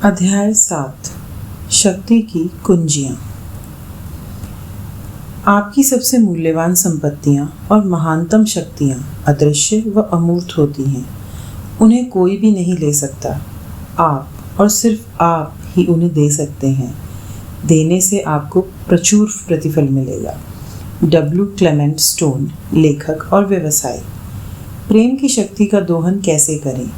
अध्याय 7 शक्ति की कुंजियाँ। आपकी सबसे मूल्यवान संपत्तियाँ और महानतम शक्तियाँ अदृश्य व अमूर्त होती हैं। उन्हें कोई भी नहीं ले सकता। आप और सिर्फ आप ही उन्हें दे सकते हैं। देने से आपको प्रचुर प्रतिफल मिलेगा। डब्ल्यू क्लेमेंट स्टोन, लेखक और व्यवसायी। प्रेम की शक्ति का दोहन कैसे करें?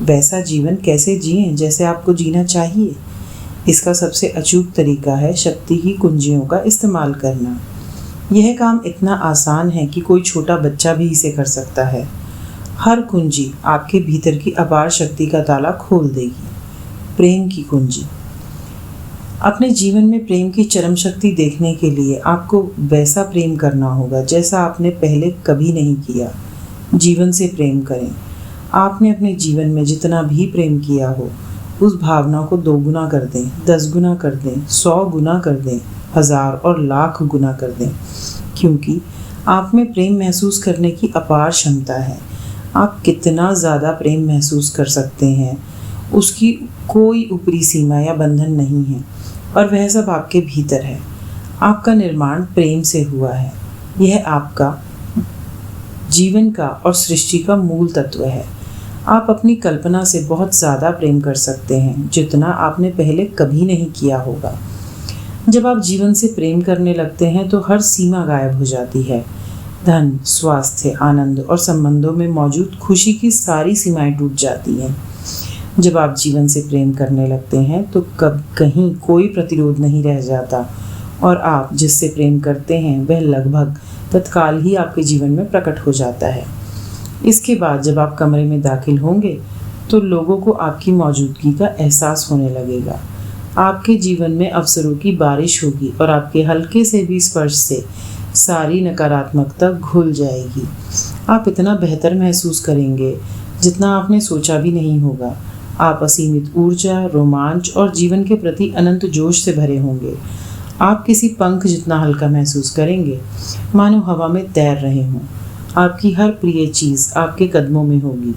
वैसा जीवन कैसे जिएं जैसे आपको जीना चाहिए? इसका सबसे अचूक तरीका है शक्ति की कुंजियों का इस्तेमाल करना। यह काम इतना आसान है कि कोई छोटा बच्चा भी इसे कर सकता है। हर कुंजी आपके भीतर की अपार शक्ति का ताला खोल देगी। प्रेम की कुंजी। अपने जीवन में प्रेम की चरम शक्ति देखने के लिए आपको वैसा प्रेम करना होगा जैसा आपने पहले कभी नहीं किया। जीवन से प्रेम करें। आपने अपने जीवन में जितना भी प्रेम किया हो, उस भावना को 2 गुना कर दें, 10 गुना कर दें, 100 गुना कर दें, 1000 और लाख गुना कर दें, क्योंकि आप में प्रेम महसूस करने की अपार क्षमता है। आप कितना ज़्यादा प्रेम महसूस कर सकते हैं, उसकी कोई ऊपरी सीमा या बंधन नहीं है, और वह सब आपके भीतर है। आपका निर्माण प्रेम से हुआ है। यह आपका जीवन का और सृष्टि का मूल तत्व है। आप अपनी कल्पना से बहुत ज़्यादा प्रेम कर सकते हैं, जितना आपने पहले कभी नहीं किया होगा। जब आप जीवन से प्रेम करने लगते हैं तो हर सीमा गायब हो जाती है। धन, स्वास्थ्य, आनंद और संबंधों में मौजूद खुशी की सारी सीमाएं टूट जाती हैं। जब आप जीवन से प्रेम करने लगते हैं तो कहीं कोई प्रतिरोध नहीं रह जाता, और आप जिससे प्रेम करते हैं वह लगभग तत्काल ही आपके जीवन में प्रकट हो जाता है। इसके बाद जब आप कमरे में दाखिल होंगे तो लोगों को आपकी मौजूदगी का एहसास होने लगेगा। आपके जीवन में अवसरों की बारिश होगी और आपके हल्के से भी स्पर्श से सारी नकारात्मकता घुल जाएगी। आप इतना बेहतर महसूस करेंगे जितना आपने सोचा भी नहीं होगा। आप असीमित ऊर्जा, रोमांच और जीवन के प्रति अनंत जोश से भरे होंगे। आप किसी पंख जितना हल्का महसूस करेंगे, मानो हवा में तैर रहे हों। आपकी हर प्रिय चीज़ आपके कदमों में होगी।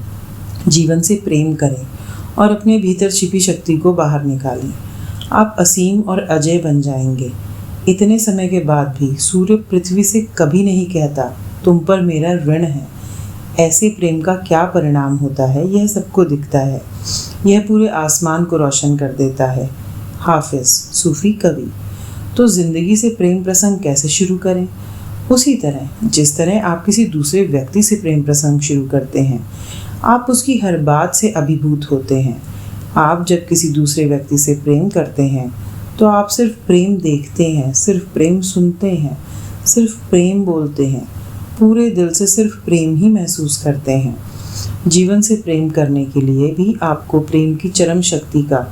जीवन से प्रेम करें और अपने भीतर छिपी शक्ति को बाहर निकालें। आप असीम और अजय बन जाएंगे। इतने समय के बाद भी सूर्य पृथ्वी से कभी नहीं कहता तुम पर मेरा ऋण है। ऐसे प्रेम का क्या परिणाम होता है यह सबको दिखता है। यह पूरे आसमान को रोशन कर देता है। हाफिज, सूफी कवि। तो ज़िंदगी से प्रेम प्रसंग कैसे शुरू करें? उसी तरह जिस तरह आप किसी दूसरे व्यक्ति से प्रेम प्रसंग शुरू करते हैं। आप उसकी हर बात से अभिभूत होते हैं। आप जब किसी दूसरे व्यक्ति से प्रेम करते हैं तो आप सिर्फ प्रेम देखते हैं, सिर्फ प्रेम सुनते हैं, सिर्फ प्रेम बोलते हैं, पूरे दिल से सिर्फ प्रेम ही महसूस करते हैं। जीवन से प्रेम करने के लिए भी आपको प्रेम की चरम शक्ति का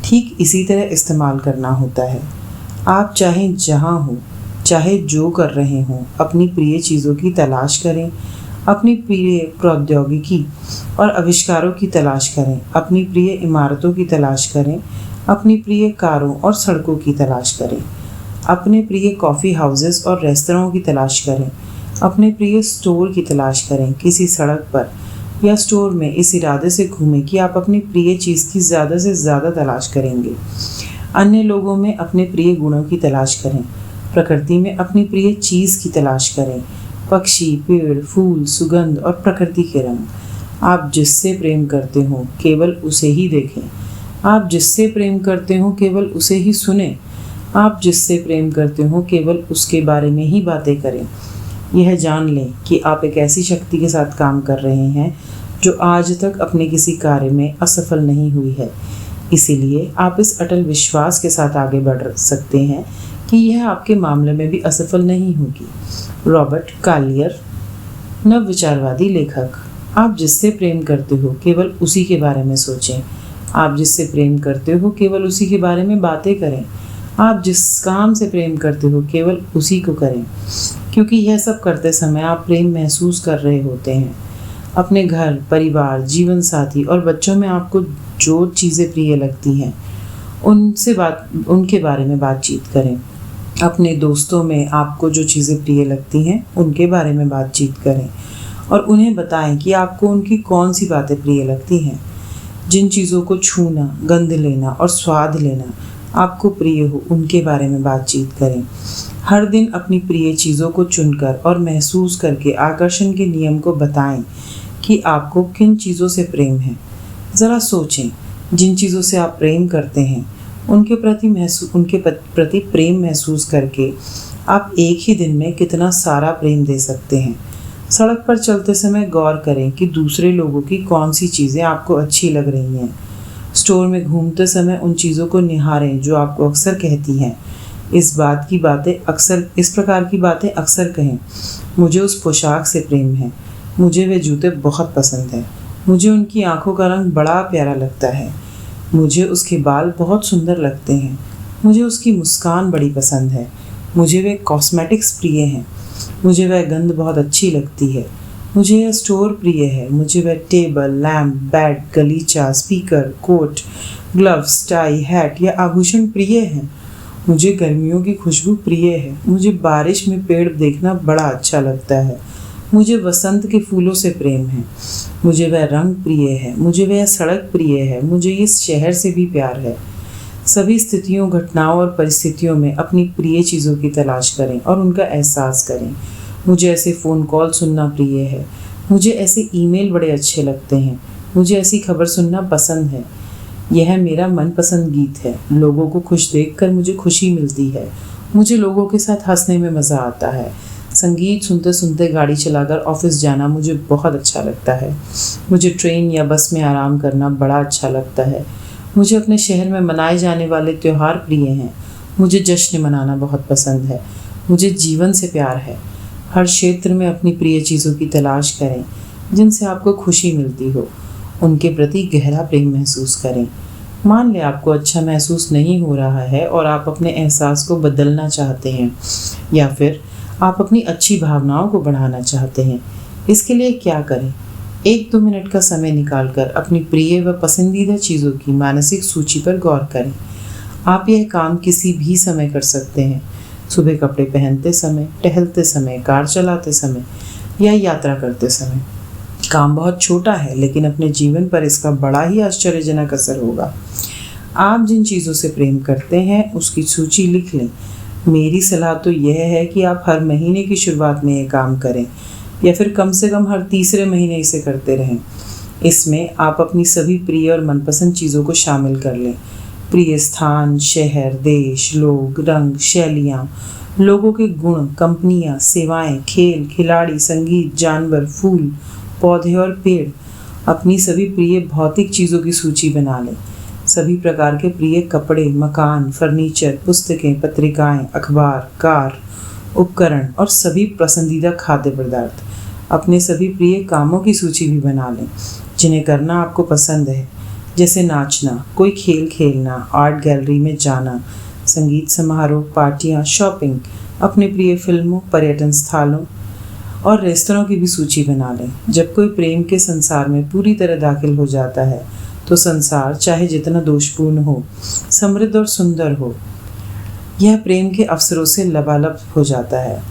ठीक इसी तरह इस्तेमाल करना होता है। आप चाहे जहाँ हो, चाहे जो कर रहे हों, अपनी प्रिय चीज़ों की तलाश करें, अपनी प्रिय प्रौद्योगिकी और आविष्कारों की तलाश करें, अपनी प्रिय इमारतों की तलाश करें, अपनी प्रिय कारों और सड़कों की तलाश करें, अपने प्रिय कॉफ़ी हाउसेस और रेस्तरां की तलाश करें, अपने प्रिय स्टोर की तलाश करें। किसी सड़क पर या स्टोर में इस इरादे से घूमें कि आप अपनी प्रिय चीज़ की ज़्यादा से ज़्यादा तलाश करेंगे। अन्य लोगों में अपने प्रिय गुणों की तलाश करें। प्रकृति में अपनी प्रिय चीज़ की तलाश करें। पक्षी, पेड़, फूल, सुगंध और प्रकृति के रंग। आप जिससे प्रेम करते हो केवल उसे ही देखें। आप जिससे प्रेम करते हो केवल उसे ही सुनें। आप जिससे प्रेम करते हो केवल उसके बारे में ही बातें करें। यह जान लें कि आप एक ऐसी शक्ति के साथ काम कर रहे हैं जो आज तक अपने किसी कार्य में असफल नहीं हुई है। इसीलिए आप इस अटल विश्वास के साथ आगे बढ़ सकते हैं कि यह आपके मामले में भी असफल नहीं होगी। रॉबर्ट कालियर, नवविचारवादी लेखक। आप जिससे प्रेम करते हो केवल उसी के बारे में सोचें। आप जिससे प्रेम करते हो केवल उसी के बारे में बातें करें। आप जिस काम से प्रेम करते हो केवल उसी को करें, क्योंकि यह सब करते समय आप प्रेम महसूस कर रहे होते हैं। अपने घर, परिवार, जीवन साथी और बच्चों में आपको जो चीज़ें प्रिय लगती हैं उनके बारे में बातचीत करें। अपने दोस्तों में आपको जो चीज़ें प्रिय लगती हैं उनके बारे में बातचीत करें और उन्हें बताएं कि आपको उनकी कौन सी बातें प्रिय लगती हैं। जिन चीज़ों को छूना, गंध लेना और स्वाद लेना आपको प्रिय हो, उनके बारे में बातचीत करें। हर दिन अपनी प्रिय चीज़ों को चुनकर और महसूस करके आकर्षण के नियम को बताएं कि आपको किन चीज़ों से प्रेम है। ज़रा सोचें, जिन चीज़ों से आप प्रेम करते हैं उनके प्रति प्रेम महसूस करके आप एक ही दिन में कितना सारा प्रेम दे सकते हैं। सड़क पर चलते समय गौर करें कि दूसरे लोगों की कौन सी चीज़ें आपको अच्छी लग रही हैं। स्टोर में घूमते समय उन चीज़ों को निहारें जो आपको अक्सर कहती हैं। इस प्रकार की बातें अक्सर कहें। मुझे उस पोशाक से प्रेम है, मुझे वे जूते बहुत पसंद हैं, मुझे उनकी आंखों का रंग बड़ा प्यारा लगता है, मुझे उसके बाल बहुत सुंदर लगते हैं, मुझे उसकी मुस्कान बड़ी पसंद है, मुझे वे कॉस्मेटिक्स प्रिय हैं, मुझे वह गंध बहुत अच्छी लगती है, मुझे यह स्टोर प्रिय है, मुझे वह टेबल, लैम्प, बेड, गलीचा, speaker, coat, gloves, tie, hat या आभूषण प्रिय हैं, मुझे गर्मियों की खुशबू प्रिय है, मुझे बारिश में पेड़ देखना बड़ा अच्छा लगता है, मुझे वसंत के फूलों से प्रेम है, मुझे वह रंग प्रिय है, मुझे वह सड़क प्रिय है, मुझे इस शहर से भी प्यार है। सभी स्थितियों, घटनाओं और परिस्थितियों में अपनी प्रिय चीज़ों की तलाश करें और उनका एहसास करें। मुझे ऐसे फ़ोन कॉल सुनना प्रिय है, मुझे ऐसे ईमेल बड़े अच्छे लगते हैं, मुझे ऐसी खबर सुनना पसंद है, यह मेरा मनपसंद गीत है, लोगों को खुश देखकर मुझे खुशी मिलती है, मुझे लोगों के साथ हंसने में मज़ा आता है, संगीत सुनते सुनते गाड़ी चलाकर ऑफिस जाना मुझे बहुत अच्छा लगता है, मुझे ट्रेन या बस में आराम करना बड़ा अच्छा लगता है, मुझे अपने शहर में मनाए जाने वाले त्यौहार प्रिय हैं, मुझे जश्न मनाना बहुत पसंद है, मुझे जीवन से प्यार है। हर क्षेत्र में अपनी प्रिय चीज़ों की तलाश करें जिनसे आपको खुशी मिलती हो, उनके प्रति गहरा प्रेम महसूस करें। मान लें आपको अच्छा महसूस नहीं हो रहा है और आप अपने एहसास को बदलना चाहते हैं या फिर आप अपनी अच्छी भावनाओं को बढ़ाना चाहते हैं। इसके लिए क्या करें? 1-2 मिनट का समय निकालकर अपनी प्रिय व पसंदीदा चीज़ों की मानसिक सूची पर गौर करें। आप यह काम किसी भी समय कर सकते हैं, सुबह कपड़े पहनते समय, टहलते समय, कार चलाते समय या यात्रा करते समय। काम बहुत छोटा है लेकिन अपने जीवन पर इसका बड़ा ही आश्चर्यजनक असर होगा। आप जिन चीज़ों से प्रेम करते हैं उसकी सूची लिख लें। मेरी सलाह तो यह है कि आप हर महीने की शुरुआत में ये काम करें या फिर कम से कम हर तीसरे महीने इसे करते रहें। इसमें आप अपनी सभी प्रिय और मनपसंद चीज़ों को शामिल कर लें। प्रिय स्थान, शहर, देश, लोग, रंग, शैलियाँ, लोगों के गुण, कंपनियाँ, सेवाएं, खेल, खिलाड़ी, संगीत, जानवर, फूल, पौधे और पेड़। अपनी सभी प्रिय भौतिक चीज़ों की सूची बना लें। सभी प्रकार के प्रिय कपड़े, मकान, फर्नीचर, पुस्तकें, पत्रिकाएं, अखबार, कार, उपकरण और सभी पसंदीदा खाद्य पदार्थ। अपने सभी प्रिय कामों की सूची भी बना लें जिन्हें करना आपको पसंद है, जैसे नाचना, कोई खेल खेलना, आर्ट गैलरी में जाना, संगीत समारोह, पार्टियाँ, शॉपिंग। अपने प्रिय फिल्मों, पर्यटन स्थलों और रेस्तरां की भी सूची बना लें। जब कोई प्रेम के संसार में पूरी तरह दाखिल हो जाता है तो संसार चाहे जितना दोषपूर्ण हो, समृद्ध और सुंदर हो, यह प्रेम के अवसरों से लबालब हो जाता है।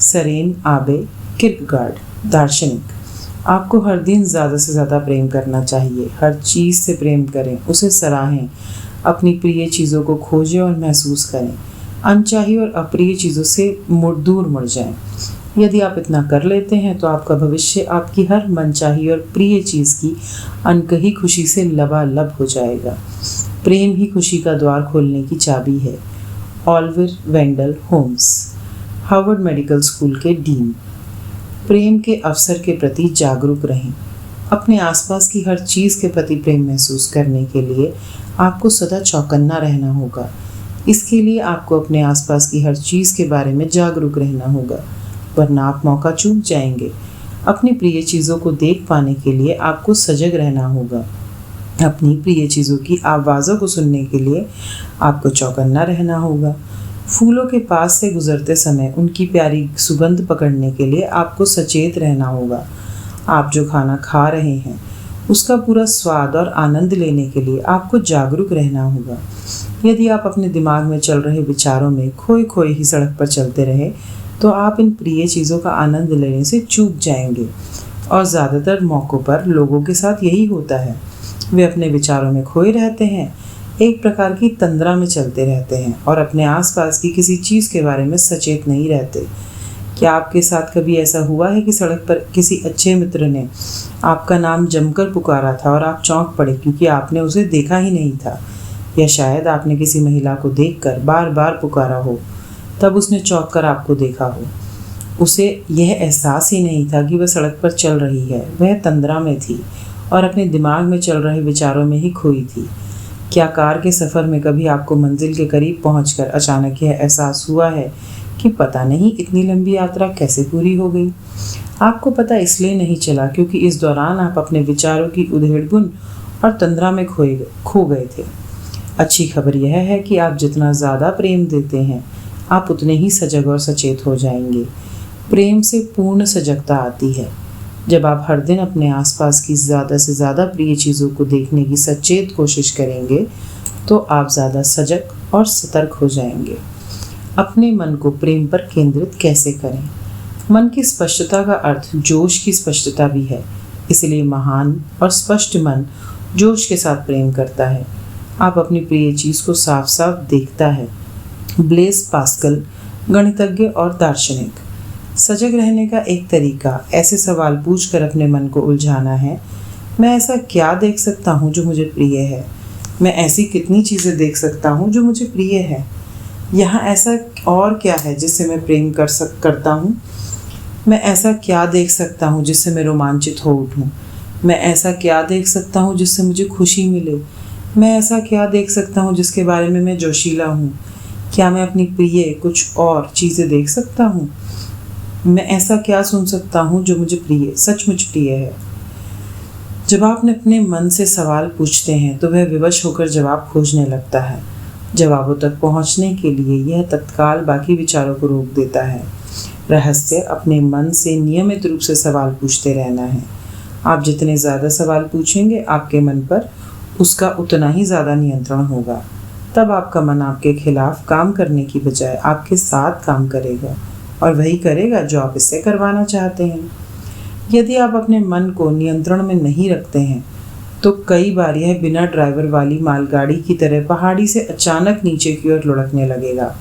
सरेन आबे किर्कगार्ड, दार्शनिक। आपको हर दिन ज़्यादा से ज़्यादा प्रेम करना चाहिए। हर चीज़ से प्रेम करें, उसे सराहें, अपनी प्रिय चीज़ों को खोजें और महसूस करें। अनचाही और अप्रिय चीज़ों से दूर मुड़ जाएं। यदि आप इतना कर लेते हैं तो आपका भविष्य आपकी हर मनचाही और प्रिय चीज़ की अनकही खुशी से लबालब हो जाएगा। प्रेम ही खुशी का द्वार खोलने की चाबी है। Oliver Wendell Holmes, Harvard Medical School के डीन। प्रेम के अवसर के प्रति जागरूक रहें। अपने आसपास की हर चीज़ के प्रति प्रेम महसूस करने के लिए आपको सदा चौकन्ना रहना होगा। इसके लिए आपको अपने आसपास की हर चीज़ के बारे में जागरूक रहना होगा, वरना आप मौका चूक जाएंगे। अपनी प्रिय चीज़ों को देख पाने के लिए आपको सजग रहना होगा। अपनी प्रिय चीज़ों की आवाज़ों को सुनने के लिए आपको चौकन्ना रहना होगा। फूलों के पास से गुजरते समय उनकी प्यारी सुगंध पकड़ने के लिए आपको सचेत रहना होगा। आप जो खाना खा रहे हैं उसका पूरा स्वाद और आनंद लेने के लिए आपको जागरूक रहना होगा। यदि आप अपने दिमाग में चल रहे विचारों में खोए खोए ही सड़क पर चलते रहे तो आप इन प्रिय चीज़ों का आनंद लेने से चूक जाएंगे। और ज़्यादातर मौक़ों पर लोगों के साथ यही होता है। वे अपने विचारों में खोए रहते हैं, एक प्रकार की तंद्रा में चलते रहते हैं और अपने आसपास की किसी चीज़ के बारे में सचेत नहीं रहते। क्या आपके साथ कभी ऐसा हुआ है कि सड़क पर किसी अच्छे मित्र ने आपका नाम जमकर पुकारा था और आप चौंक पड़े क्योंकि आपने उसे देखा ही नहीं था? या शायद आपने किसी महिला को देखकर बार बार पुकारा हो, तब उसने चौंक कर आपको देखा हो। उसे यह एहसास ही नहीं था कि वह सड़क पर चल रही है, वह तंद्रा में थी और अपने दिमाग में चल रहे विचारों में ही खोई थी। क्या कार के सफ़र में कभी आपको मंजिल के करीब पहुंचकर अचानक यह एहसास हुआ है कि पता नहीं इतनी लंबी यात्रा कैसे पूरी हो गई? आपको पता इसलिए नहीं चला क्योंकि इस दौरान आप अपने विचारों की उधेड़बुन और तंद्रा में खो गए थे। अच्छी खबर यह है कि आप जितना ज़्यादा प्रेम देते हैं, आप उतने ही सजग और सचेत हो जाएंगे। प्रेम से पूर्ण सजगता आती है। जब आप हर दिन अपने आसपास की ज़्यादा से ज़्यादा प्रिय चीज़ों को देखने की सचेत कोशिश करेंगे, तो आप ज़्यादा सजग और सतर्क हो जाएंगे। अपने मन को प्रेम पर केंद्रित कैसे करें? मन की स्पष्टता का अर्थ जोश की स्पष्टता भी है, इसलिए महान और स्पष्ट मन जोश के साथ प्रेम करता है। आप अपनी प्रिय चीज़ को साफ साफ देखता है। ब्लेस पास्कल, गणितज्ञ और दार्शनिक। सजग रहने का एक तरीका ऐसे सवाल पूछकर अपने मन को उलझाना है। मैं ऐसा क्या देख सकता हूँ जो मुझे प्रिय है? मैं ऐसी कितनी चीज़ें देख सकता हूँ जो मुझे प्रिय है? यहाँ ऐसा और क्या है जिससे मैं प्रेम करता हूँ? मैं ऐसा क्या देख सकता हूँ जिससे मैं रोमांचित हो उठूँ? मैं ऐसा क्या देख सकता हूँ जिससे मुझे खुशी मिले? मैं ऐसा क्या देख सकता हूँ जिसके बारे में मैं जोशीला हूँ? क्या मैं अपनी प्रिय कुछ और चीज़ें देख सकता हूँ? मैं ऐसा क्या सुन सकता हूँ जो मुझे प्रिय, सचमुच प्रिय है? जब आप अपने मन से सवाल पूछते हैं तो वह विवश होकर जवाब खोजने लगता है। जवाबों तक पहुँचने के लिए यह तत्काल बाकी विचारों को रोक देता है। रहस्य अपने मन से नियमित रूप से सवाल पूछते रहना है। आप जितने ज़्यादा सवाल पूछेंगे, आपके मन पर उसका उतना ही ज़्यादा नियंत्रण होगा। तब आपका मन आपके खिलाफ काम करने की बजाय आपके साथ काम करेगा और वही करेगा जो आप इससे करवाना चाहते हैं। यदि आप अपने मन को नियंत्रण में नहीं रखते हैं तो कई बार यह बिना ड्राइवर वाली मालगाड़ी की तरह पहाड़ी से अचानक नीचे की ओर लुढ़कने लगेगा।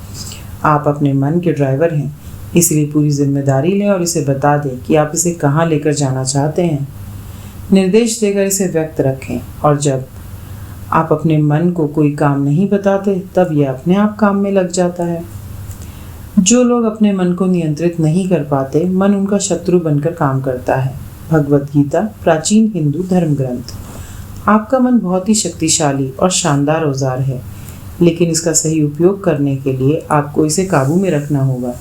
आप अपने मन के ड्राइवर हैं, इसलिए पूरी जिम्मेदारी लें और इसे बता दें कि आप इसे कहाँ लेकर जाना चाहते हैं। निर्देश देकर इसे व्यक्त रखें और जब आप अपने मन को कोई काम नहीं बताते, तब यह अपने आप काम में लग जाता है। जो लोग अपने मन को नियंत्रित नहीं कर पाते, मन उनका शत्रु बनकर काम करता है। भगवत गीता, प्राचीन हिंदू धर्म ग्रंथ। आपका मन बहुत ही शक्तिशाली और शानदार औजार है, लेकिन इसका सही उपयोग करने के लिए आपको इसे काबू में रखना होगा।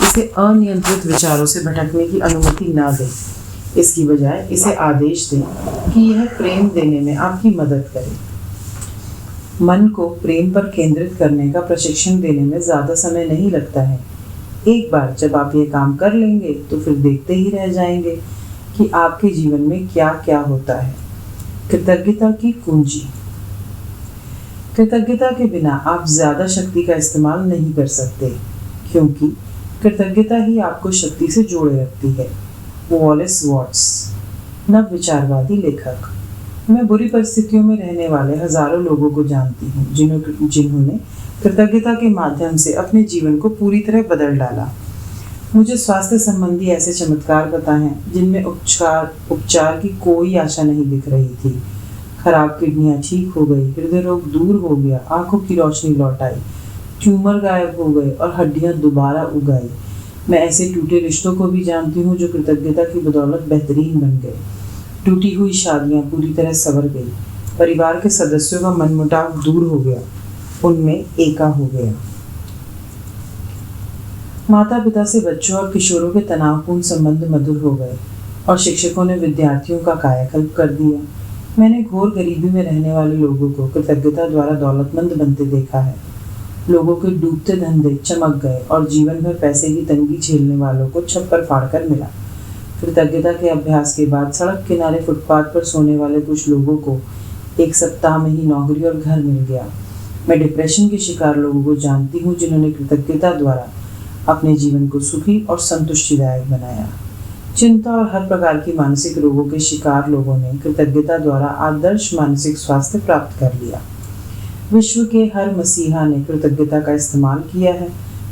इसे अनियंत्रित विचारों से भटकने की अनुमति ना दें। इसकी बजाय इसे आदेश दें कि यह प्रेम देने में आपकी मदद करे। मन को प्रेम पर केंद्रित करने का प्रशिक्षण देने में ज़्यादा समय नहीं लगता है। एक बार जब आप ये काम कर लेंगे तो फिर देखते ही रह जाएंगे कि आपके जीवन में क्या क्या होता है। कृतज्ञता की कुंजी। कृतज्ञता के बिना आप ज़्यादा शक्ति का इस्तेमाल नहीं कर सकते, क्योंकि कृतज्ञता ही आपको शक्ति से जोड़े रखती है। वॉलेस वॉट्स, नव विचारवादी लेखक। मैं बुरी परिस्थितियों में रहने वाले हजारों लोगों को जानती हूँ जिन्होंने कृतज्ञता के माध्यम से अपने जीवन को पूरी तरह बदल डाला। मुझे स्वास्थ्य संबंधी ऐसे चमत्कार पता हैं जिनमें उपचार की कोई आशा नहीं दिख रही थी। खराब किडनियाँ ठीक हो गई, हृदय रोग दूर हो गया, आंखों की रोशनी लौट आई, ट्यूमर गायब हो गए और हड्डियाँ दोबारा उग आई। मैं ऐसे टूटे रिश्तों को भी जानती हूँ जो कृतज्ञता की बदौलत बेहतरीन बन गए। टूटी हुई शादियाँ पूरी तरह संवर गई, परिवार के सदस्यों का मनमुटाव दूर हो गया, उनमें एका हो गया। माता पिता से बच्चों और किशोरों के तनावपूर्ण संबंध मधुर हो गए और शिक्षकों ने विद्यार्थियों का कायाकल्प कर दिया। मैंने घोर गरीबी में रहने वाले लोगों को कृतज्ञता द्वारा दौलतमंद बनते देखा है। लोगों के डूबते धंधे चमक गए और जीवन भर पैसे की तंगी झेलने वालों को छप्पर फाड़कर मिला। कृतज्ञता के अभ्यास के बाद सड़क किनारे फुटपाथ पर सोने वाले कुछ लोगों को एक सप्ताह में ही नौकरी और घर मिल गया। मैं डिप्रेशन के शिकार लोगों को जानती हूँ जिन्होंने कृतज्ञता द्वारा अपने जीवन को सुखी और संतुष्टिदायक बनाया। चिंता और हर प्रकार की मानसिक रोगों के शिकार लोगों ने कृतज्ञता द्वारा आदर्श मानसिक स्वास्थ्य प्राप्त कर लिया। विश्व के हर मसीहा ने कृतज्ञता का इस्तेमाल किया है,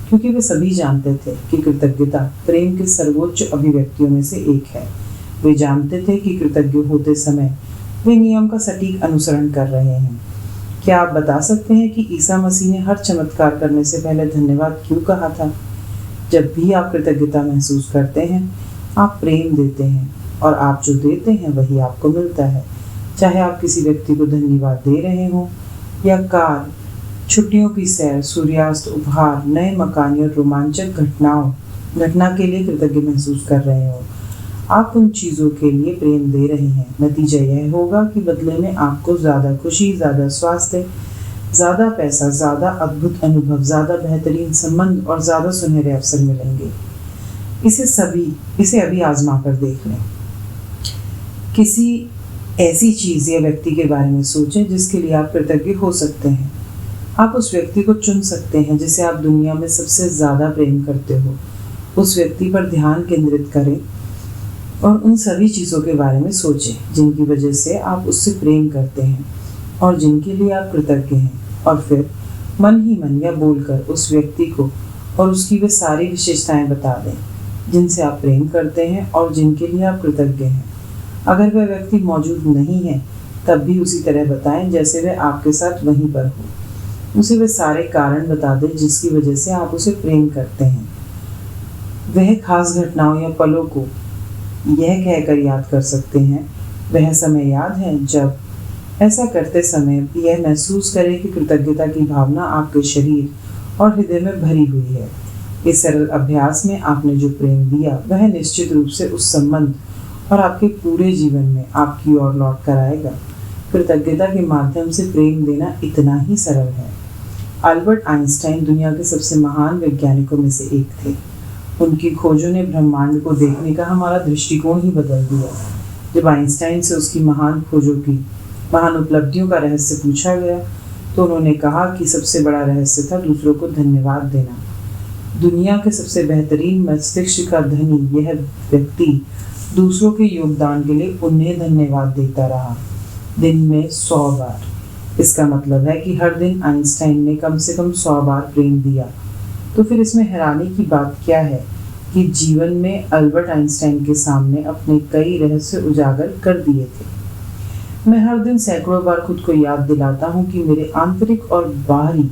क्योंकि वे सभी जानते थे कि कृतज्ञता प्रेम के सर्वोच्च अभिव्यक्तियों में से एक है। वे जानते थे कि कृतज्ञ होते समय वे नियम का सटीक अनुसरण कर रहे हैं। क्या आप बता सकते हैं कि ईसा मसीह ने हर चमत्कार करने से पहले धन्यवाद क्यों कहा था? जब भी आप कृतज्ञता महसूस करते हैं, आप प्रेम देते हैं, और आप जो देते हैं वही आपको मिलता है। चाहे आप किसी व्यक्ति को धन्यवाद दे रहे हों या कार, छुट्टियों की सैर, सूर्यास्त, उपहार, नए मकान या रोमांचक घटना के लिए कृतज्ञ महसूस कर रहे हो, आप उन चीज़ों के लिए प्रेम दे रहे हैं। नतीजा यह होगा कि बदले में आपको ज़्यादा खुशी, ज़्यादा स्वास्थ्य, ज़्यादा पैसा, ज़्यादा अद्भुत अनुभव, ज़्यादा बेहतरीन संबंध और ज़्यादा सुनहरे अवसर मिलेंगे। इसे अभी आजमा कर देख लें। किसी ऐसी चीज़ या व्यक्ति के बारे में सोचें जिसके लिए आप कृतज्ञ हो सकते हैं। आप उस व्यक्ति को चुन सकते हैं जिसे आप दुनिया में सबसे ज़्यादा प्रेम करते हो। उस व्यक्ति पर ध्यान केंद्रित करें और उन सभी चीज़ों के बारे में सोचें जिनकी वजह से आप उससे प्रेम करते हैं और जिनके लिए आप कृतज्ञ हैं, और फिर मन ही मन या बोलकर उस व्यक्ति को और उसकी वे सारी विशेषताएं बता दें जिनसे आप प्रेम करते हैं और जिनके लिए आप कृतज्ञ हैं। अगर वह व्यक्ति मौजूद नहीं है, तब भी उसी तरह बताएं जैसे वह आपके साथ वहीं पर हो। उसे वे सारे कारण बता दें जिसकी वजह से आप उसे प्रेम करते हैं। वह खास घटनाओं या पलों को यह कहकर याद कर सकते हैं, वह समय याद है जब। ऐसा करते समय यह महसूस करें कि कृतज्ञता की भावना आपके शरीर और हृदय में भरी हुई है। इस सरल अभ्यास में आपने जो प्रेम दिया वह निश्चित रूप से उस संबंध और आपके पूरे जीवन में आपकी ओर लौट कर आएगा। कृतज्ञता के माध्यम से प्रेम देना इतना ही सरल है। अल्बर्ट आइंस्टाइन दुनिया के सबसे महान वैज्ञानिकों में से एक थे। उनकी खोजों ने ब्रह्मांड को देखने का हमारा दृष्टिकोण ही बदल दिया। जब आइंस्टाइन से उसकी महान खोजों की महान उपलब्धियों का रहस्य पूछा गया, तो उन्होंने कहा कि सबसे बड़ा रहस्य था दूसरों को धन्यवाद देना। दुनिया के सबसे बेहतरीन मस्तिष्क का धनी यह व्यक्ति दूसरों के योगदान के लिए उन्हें धन्यवाद देता रहा, दिन में 100 बार। इसका मतलब है कि हर दिन आइंस्टाइन ने कम से कम 100 बार प्रेम दिया। तो फिर इसमें हैरानी की बात क्या है कि जीवन में अल्बर्ट आइंस्टाइन के सामने अपने कई रहस्य उजागर कर दिए थे। मैं हर दिन सैकड़ों बार खुद को याद दिलाता हूँ कि मेरे आंतरिक और बाहरी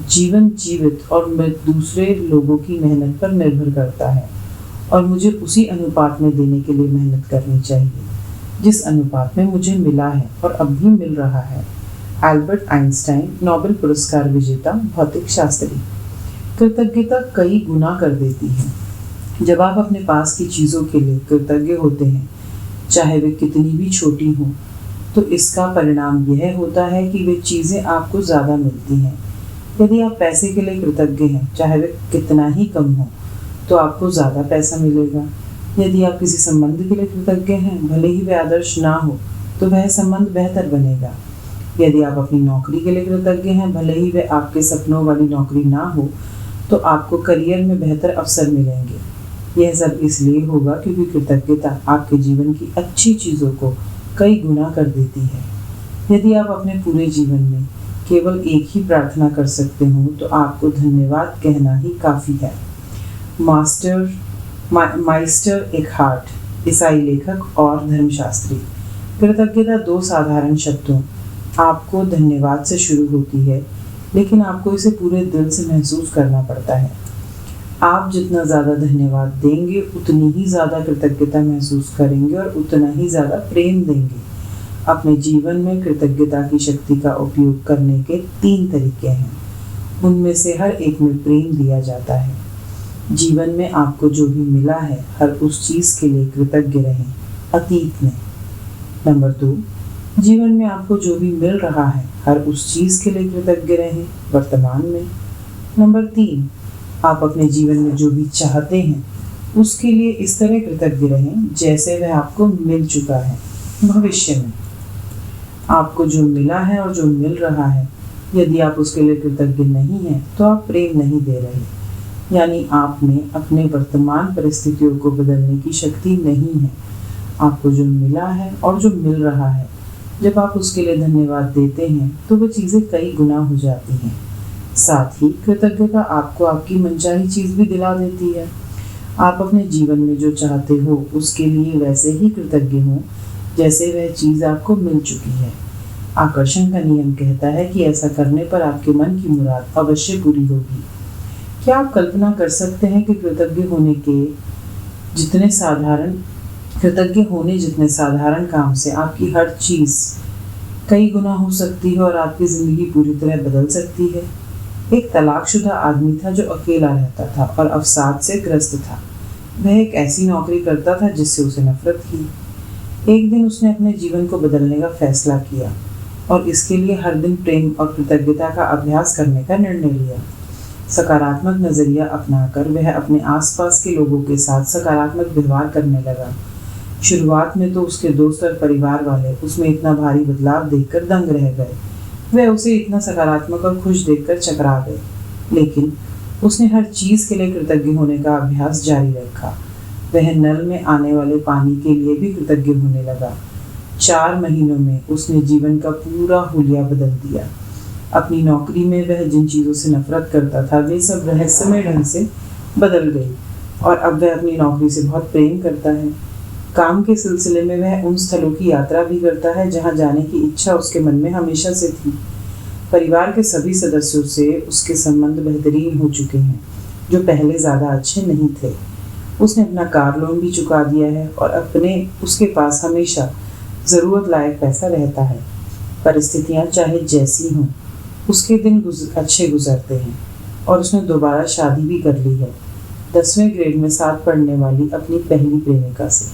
जीवन जीवित और दूसरे लोगों की मेहनत पर निर्भर करता है, और मुझे उसी अनुपात में देने के लिए मेहनत करनी चाहिए जिस अनुपात में मुझे मिला है और अब भी मिल रहा है। अल्बर्ट आइंस्टाइन, नोबेल पुरस्कार विजेता भौतिक शास्त्री। कृतज्ञता कई गुना कर देती है। जब आप अपने पास की चीज़ों के लिए कृतज्ञ होते हैं, चाहे वे कितनी भी छोटी हों, तो इसका परिणाम यह होता है कि वे चीज़ें आपको ज़्यादा मिलती हैं। यदि आप पैसे के लिए कृतज्ञ हैं, चाहे वे कितना ही कम हो, तो आपको ज़्यादा पैसा मिलेगा। यदि आप किसी संबंध के लिए कृतज्ञ हैं, भले ही वह आदर्श ना हो, तो वह संबंध बेहतर बनेगा। यदि आप अपनी नौकरी के लिए कृतज्ञ हैं, भले ही वह आपके सपनों वाली नौकरी ना हो, तो आपको करियर में बेहतर अवसर मिलेंगे। यह सब इसलिए होगा क्योंकि कृतज्ञता आपके जीवन की अच्छी चीज़ों को कई गुना कर देती है। यदि आप अपने पूरे जीवन में केवल एक ही प्रार्थना कर सकते हो, तो आपको धन्यवाद कहना ही काफ़ी है। माइस्टर एकहार्ट, ईसाई लेखक और धर्मशास्त्री। कृतज्ञता 2 साधारण शब्दों आपको धन्यवाद से शुरू होती है, लेकिन आपको इसे पूरे दिल से महसूस करना पड़ता है। आप जितना ज़्यादा धन्यवाद देंगे, उतनी ही ज़्यादा कृतज्ञता महसूस करेंगे और उतना ही ज़्यादा प्रेम देंगे। अपने जीवन में कृतज्ञता की शक्ति का उपयोग करने के 3 तरीके हैं। उनमें से हर एक में प्रेम दिया जाता है। जीवन में आपको जो भी मिला है, हर उस चीज़ के लिए कृतज्ञ रहें, अतीत में। नंबर 2, जीवन में आपको जो भी मिल रहा है, हर उस चीज़ के लिए कृतज्ञ रहें, वर्तमान में। नंबर 3, आप अपने जीवन में जो भी चाहते हैं, उसके लिए इस तरह कृतज्ञ रहें जैसे वह आपको मिल चुका है, भविष्य में। आपको जो मिला है और जो मिल रहा है, यदि आप उसके लिए कृतज्ञ नहीं हैं, तो आप प्रेम नहीं दे रहे। यानी आप में अपने वर्तमान परिस्थितियों को बदलने की शक्ति नहीं है। आपको जो मिला है और जो मिल रहा है, जब आप उसके लिए धन्यवाद देते हैं तो वो चीज़ें कई गुना हो जाती हैं। साथ ही कृतज्ञता आपको आपकी मनचाही चीज़ भी दिला देती है। आप अपने जीवन में जो चाहते हो उसके लिए वैसे ही कृतज्ञ हो जैसे वह चीज़ आपको मिल चुकी है। आकर्षण का नियम कहता है कि ऐसा करने पर आपके मन की मुराद अवश्य पूरी होगी। क्या आप कल्पना कर सकते हैं कि कृतज्ञ होने जितने साधारण काम से आपकी हर चीज़ कई गुना हो सकती है और आपकी ज़िंदगी पूरी तरह बदल सकती है। एक तलाकशुदा आदमी था जो अकेला रहता था और अवसाद से ग्रस्त था। वह एक ऐसी नौकरी करता था जिससे उसे नफरत थी। एक दिन उसने अपने जीवन को बदलने का फैसला किया और इसके लिए हर दिन प्रेम और कृतज्ञता का अभ्यास करने का निर्णय लिया। सकारात्मक नज़रिया अपनाकर वह अपने आसपास के लोगों के साथ सकारात्मक व्यवहार करने लगा। शुरुआत में तो उसके दोस्त और परिवार वाले उसमें इतना भारी बदलाव देखकर दंग रह गए। वह उसे इतना सकारात्मक और खुश देखकर चकरा गए, लेकिन उसने हर चीज़ के लिए कृतज्ञ होने का अभ्यास जारी रखा। वह नल में आने वाले पानी के लिए भी कृतज्ञ होने लगा। 4 महीनों में उसने जीवन का पूरा हुलिया बदल दिया। अपनी नौकरी में वह जिन चीज़ों से नफरत करता था वे सब रहस्यमय ढंग से बदल गई और अब वह अपनी नौकरी से बहुत प्रेम करता है। काम के सिलसिले में वह उन स्थलों की यात्रा भी करता है जहां जाने की इच्छा उसके मन में हमेशा से थी। परिवार के सभी सदस्यों से उसके संबंध बेहतरीन हो चुके हैं, जो पहले ज़्यादा अच्छे नहीं थे। उसने अपना कार लोन भी चुका दिया है और उसके पास हमेशा ज़रूरत लायक पैसा रहता है। परिस्थितियाँ चाहे जैसी हों, उसके दिन अच्छे गुजरते हैं और उसने दोबारा शादी भी कर ली है, 10वें ग्रेड में साथ पढ़ने वाली अपनी पहली प्रेमिका से।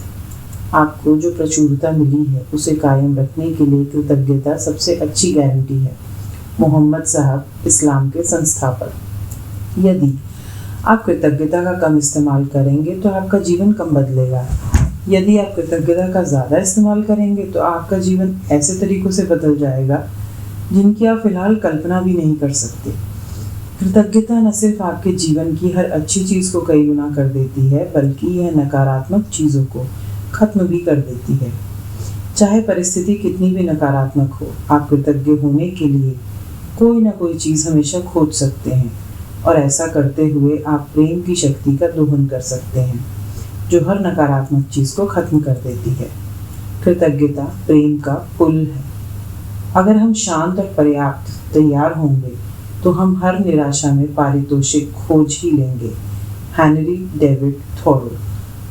आपको जो प्रचुरता मिली है उसे कायम रखने के लिए कृतज्ञता सबसे अच्छी गारंटी है। मोहम्मद साहब, इस्लाम के संस्थापक। यदि आप कृतज्ञता का कम इस्तेमाल करेंगे तो आपका जीवन कम बदलेगा। यदि आप कृतज्ञता का ज़्यादा इस्तेमाल करेंगे तो आपका जीवन ऐसे तरीक़ों से बदल जाएगा जिनकी आप फिलहाल कल्पना भी नहीं कर सकते। कृतज्ञता न सिर्फ आपके जीवन की हर अच्छी चीज़ को कई गुना कर देती है, बल्कि यह नकारात्मक चीज़ों को खत्म भी कर देती है। चाहे परिस्थिति कितनी भी नकारात्मक हो, आप कृतज्ञ होने के लिए कोई ना कोई चीज़ हमेशा खोज सकते हैं और ऐसा करते हुए आप प्रेम की शक्ति का दोहन कर सकते हैं, जो हर नकारात्मक चीज़ को खत्म कर देती है। कृतज्ञता प्रेम का पुल है। अगर हम शांत और पर्याप्त तैयार होंगे तो हम हर निराशा में पारितोषिक खोज ही लेंगे। हेनरी डेविड थोरो,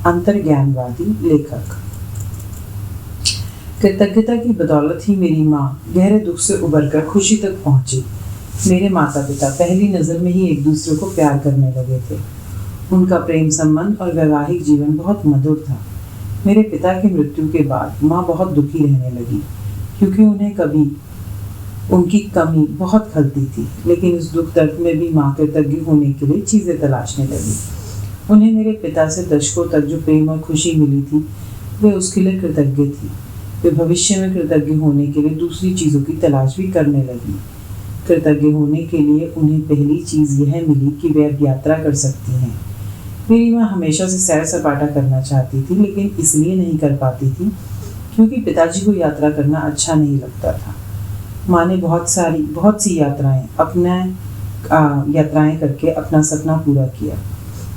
अंतर्ज्ञानवादी लेखक। कृतज्ञता की बदौलत ही मेरी माँ गहरे दुख से उबरकर खुशी तक पहुंची। मेरे माता पिता पहली नज़र में ही एक दूसरे को प्यार करने लगे थे। उनका प्रेम संबंध और वैवाहिक जीवन बहुत मधुर था। मेरे पिता की मृत्यु के बाद माँ बहुत दुखी रहने लगी, क्योंकि उनकी कमी बहुत खलती थी। लेकिन इस दुख दर्द में भी माँ कृतज्ञ होने के लिए चीज़ें तलाशने लगी। उन्हें मेरे पिता से दशकों तक जो प्रेम और खुशी मिली थी, वे उसके लिए कृतज्ञ थी। वे भविष्य में कृतज्ञ होने के लिए दूसरी चीज़ों की तलाश भी करने लगी। कृतज्ञ होने के लिए उन्हें पहली चीज़ यह मिली कि वे अब यात्रा कर सकती हैं। मेरी माँ हमेशा से सैर सपाटा करना चाहती थी, लेकिन इसलिए नहीं कर पाती थी क्योंकि पिताजी को यात्रा करना अच्छा नहीं लगता था। माँ ने बहुत सी यात्राएं करके अपना सपना पूरा किया।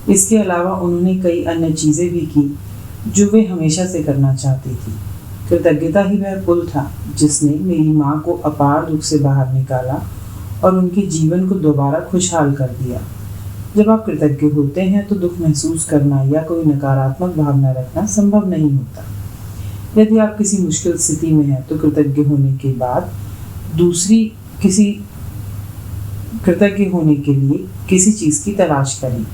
इसके अलावा उन्होंने कई अन्य चीज़ें भी की जो वे हमेशा से करना चाहती थी। कृतज्ञता ही वह पुल था जिसने मेरी माँ को अपार दुख से बाहर निकाला और उनके जीवन को दोबारा खुशहाल कर दिया। जब आप कृतज्ञ होते हैं तो दुख महसूस करना या कोई नकारात्मक भावना रखना संभव नहीं होता। यदि आप किसी मुश्किल स्थिति में हैं तो कृतज्ञ होने के लिए किसी चीज़ की तलाश करें।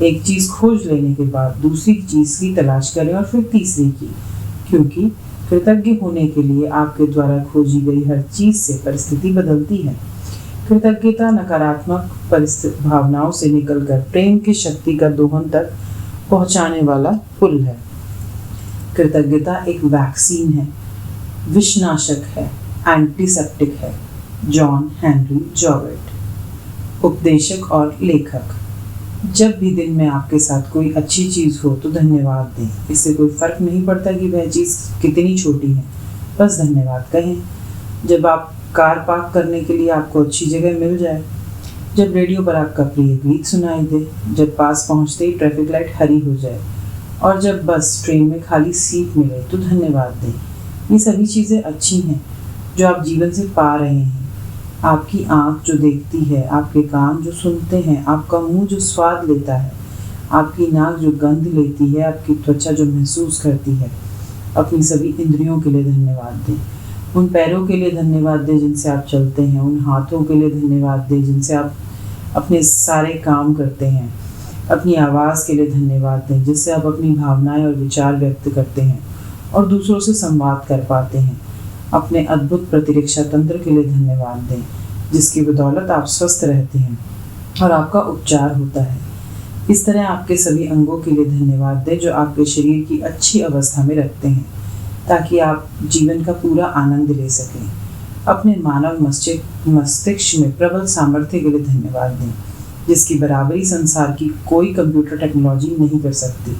एक चीज़ खोज लेने के बाद दूसरी चीज़ की तलाश करें और फिर तीसरी की, क्योंकि कृतज्ञ होने के लिए आपके द्वारा खोजी गई हर चीज़ से परिस्थिति बदलती है। कृतज्ञता नकारात्मक भावनाओं से निकलकर प्रेम की शक्ति का दोहन तक पहुंचाने वाला पुल है। कृतज्ञता एक वैक्सीन है, विषनाशक है, एंटीसेप्टिक है। जॉन हेनरी जॉवेट, उपदेशक और लेखक। जब भी दिन में आपके साथ कोई अच्छी चीज़ हो तो धन्यवाद दें। इससे कोई फ़र्क नहीं पड़ता कि वह चीज़ कितनी छोटी है, बस धन्यवाद कहें। जब आप कार पार्क करने के लिए आपको अच्छी जगह मिल जाए, जब रेडियो पर आपका प्रिय गीत सुनाई दे, जब पास पहुंचते ही ट्रैफिक लाइट हरी हो जाए और जब बस ट्रेन में खाली सीट मिले तो धन्यवाद दें। ये सभी चीज़ें अच्छी हैं जो आप जीवन से पा रहे हैं। आपकी आँख जो देखती है, आपके कान जो सुनते हैं, आपका मुंह जो स्वाद लेता है, आपकी नाक जो गंध लेती है, आपकी त्वचा जो महसूस करती है, अपनी सभी इंद्रियों के लिए धन्यवाद दें। उन पैरों के लिए धन्यवाद दें जिनसे आप चलते हैं, उन हाथों के लिए धन्यवाद दें जिनसे आप अपने सारे काम करते हैं, अपनी आवाज़ के लिए धन्यवाद दें जिससे आप अपनी भावनाएं और विचार व्यक्त करते हैं और दूसरों से संवाद कर पाते हैं। अपने अद्भुत प्रतिरक्षा तंत्र के लिए धन्यवाद दें जिसकी बदौलत आप स्वस्थ रहते हैं और आपका उपचार होता है। इस तरह आपके सभी अंगों के लिए धन्यवाद दें जो आपके शरीर की अच्छी अवस्था में रखते हैं ताकि आप जीवन का पूरा आनंद ले सकें। अपने मानव मस्तिष्क में प्रबल सामर्थ्य के लिए धन्यवाद दें जिसकी बराबरी संसार की कोई कंप्यूटर टेक्नोलॉजी नहीं कर सकती।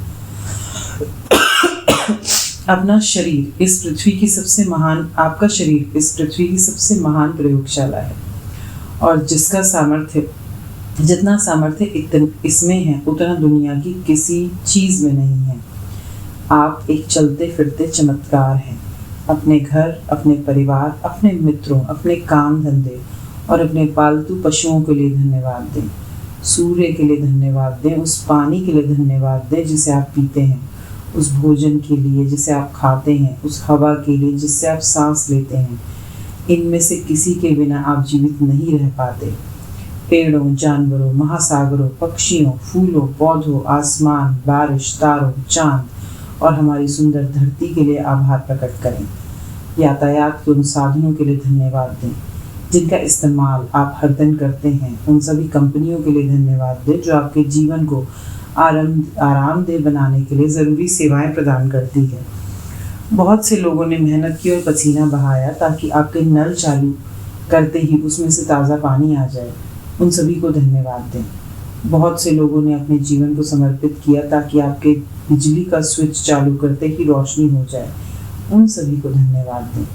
आपका शरीर इस पृथ्वी की सबसे महान प्रयोगशाला है और जितना सामर्थ्य इसमें है उतना दुनिया की किसी चीज़ में नहीं है। आप एक चलते फिरते चमत्कार हैं। अपने घर, अपने परिवार, अपने मित्रों, अपने काम धंधे और अपने पालतू पशुओं के लिए धन्यवाद दें। सूर्य के लिए धन्यवाद दें, उस पानी के लिए धन्यवाद दें जिसे आप पीते हैं, उस भोजन के लिए जिसे आप खाते हैं, उस हवा के लिए जिससे आप सांस लेते हैं। इनमें से किसी के बिना आप जीवित नहीं रह पाते। पेड़ों, जानवरों, महासागरों, पक्षियों, फूलों, पौधों, आसमान, बारिश, तारों, चांद और हमारी सुंदर धरती के लिए आभार प्रकट करें। यातायात के उन साधनों के लिए धन्यवाद दें जिनका इस्तेमाल आप हर दिन करते हैं। उन सभी कंपनियों के लिए धन्यवाद दें जो आपके जीवन को आरामदेह बनाने के लिए ज़रूरी सेवाएं प्रदान करती है। बहुत से लोगों ने मेहनत की और पसीना बहाया ताकि आपके नल चालू करते ही उसमें से ताज़ा पानी आ जाए। उन सभी को धन्यवाद दें। बहुत से लोगों ने अपने जीवन को समर्पित किया ताकि आपके बिजली का स्विच चालू करते ही रोशनी हो जाए। उन सभी को धन्यवाद दें।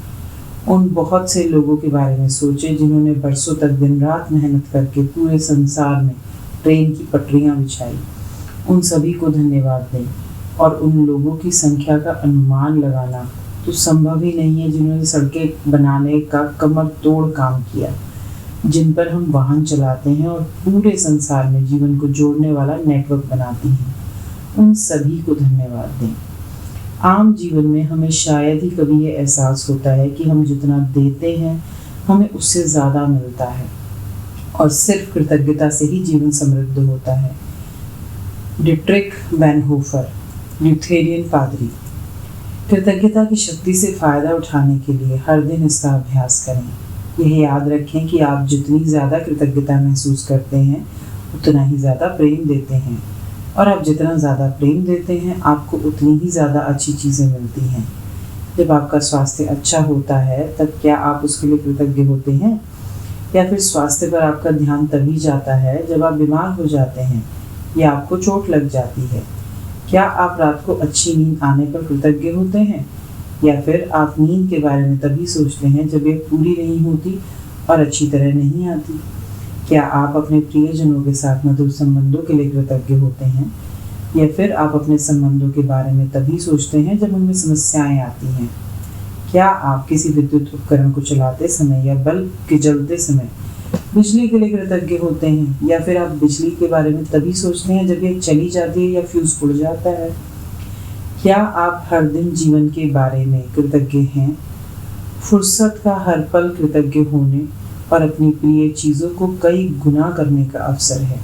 उन बहुत से लोगों के बारे में सोचें जिन्होंने बरसों तक दिन रात मेहनत करके पूरे संसार में ट्रेन की पटरियां बिछाई। उन सभी को धन्यवाद दें। और उन लोगों की संख्या का अनुमान लगाना तो संभव ही नहीं है जिन्होंने सड़कें बनाने का कमर तोड़ काम किया, जिन पर हम वाहन चलाते हैं और पूरे संसार में जीवन को जोड़ने वाला नेटवर्क बनाती हैं। उन सभी को धन्यवाद दें। आम जीवन में हमें शायद ही कभी ये एहसास होता है कि हम जितना देते हैं हमें उससे ज़्यादा मिलता है और सिर्फ कृतज्ञता से ही जीवन समृद्ध होता है। डिट्रिक वैनहोफर, ल्यूथेरियन पादरी। कृतज्ञता की शक्ति से फ़ायदा उठाने के लिए हर दिन इसका अभ्यास करें। यह याद रखें कि आप जितनी ज़्यादा कृतज्ञता महसूस करते हैं उतना ही ज़्यादा प्रेम देते हैं और आप जितना ज़्यादा प्रेम देते हैं आपको उतनी ही ज़्यादा अच्छी चीज़ें मिलती हैं। जब आपका स्वास्थ्य अच्छा होता है तब क्या आप उसके लिए कृतज्ञ होते हैं, या फिर स्वास्थ्य पर आपका ध्यान तभी जाता है जब आप बीमार हो जाते हैं या आपको चोट लग जाती है? क्या आप रात को अच्छी नींद आने पर कृतज्ञ होते हैं, या फिर आप नींद के बारे में तभी सोचते हैं जब यह पूरी नहीं होती और अच्छी तरह नहीं आती? क्या आप अपने प्रियजनों के साथ मधुर संबंधों के लिए कृतज्ञ होते हैं, या फिर आप अपने संबंधों के बारे में तभी सोचते हैं जब उनमें समस्याएं आती हैं? क्या आप किसी विद्युत उपकरण को चलाते समय या बल्ब के जलते समय बिजली के लिए कृतज्ञ होते हैं, या फिर आप बिजली के बारे में तभी सोचते हैं जब यह चली जाती है या फ्यूज उड़ जाता है? क्या आप हर दिन जीवन के बारे में कृतज्ञ हैं? फुर्सत का हर पल कृतज्ञ होने और अपनी प्रिय चीज़ों को कई गुना करने का अवसर है।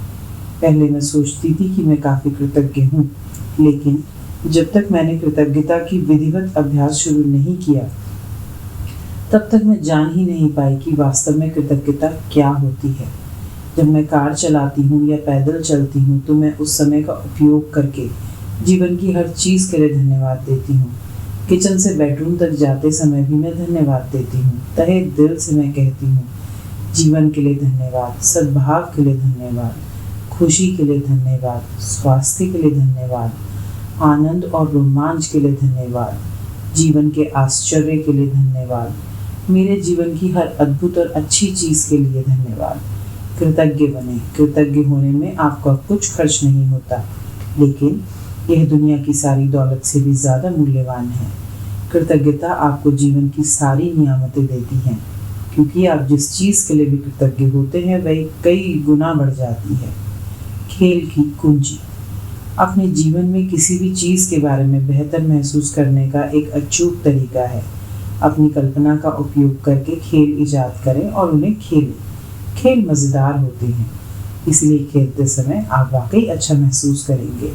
पहले मैं सोचती थी कि मैं काफ़ी कृतज्ञ हूँ, लेकिन जब तक मैंने कृतज्ञता की विधिवत अभ्यास शुरू नहीं किया तब तक मैं जान ही नहीं पाई कि वास्तव में कृतज्ञता क्या होती है। जब मैं कार चलाती हूँ या पैदल चलती हूँ तो मैं उस समय का उपयोग करके जीवन की हर चीज़ के लिए धन्यवाद देती हूँ। किचन से बेडरूम तक जाते समय भी मैं धन्यवाद देती हूँ। तहे दिल से मैं कहती हूँ जीवन के लिए धन्यवाद, सद्भाव के लिए धन्यवाद, खुशी के लिए धन्यवाद, स्वास्थ्य के लिए धन्यवाद, आनंद और रोमांच के लिए धन्यवाद, जीवन के आश्चर्य के लिए धन्यवाद, मेरे जीवन की हर अद्भुत और अच्छी चीज़ के लिए धन्यवाद। कृतज्ञ बने। कृतज्ञ होने में आपका कुछ खर्च नहीं होता, लेकिन यह दुनिया की सारी दौलत से भी ज़्यादा मूल्यवान है। कृतज्ञता आपको जीवन की सारी नियामतें देती हैं, क्योंकि आप जिस चीज़ के लिए भी कृतज्ञ होते हैं वह कई गुना बढ़ जाती है। खेल की कुंजी। अपने जीवन में किसी भी चीज़ के बारे में बेहतर महसूस करने का एक अचूक तरीका है अपनी कल्पना का उपयोग करके खेल इजाद करें और उन्हें खेलें। खेल मज़ेदार होते हैं, इसलिए खेलते समय आप वाकई अच्छा महसूस करेंगे।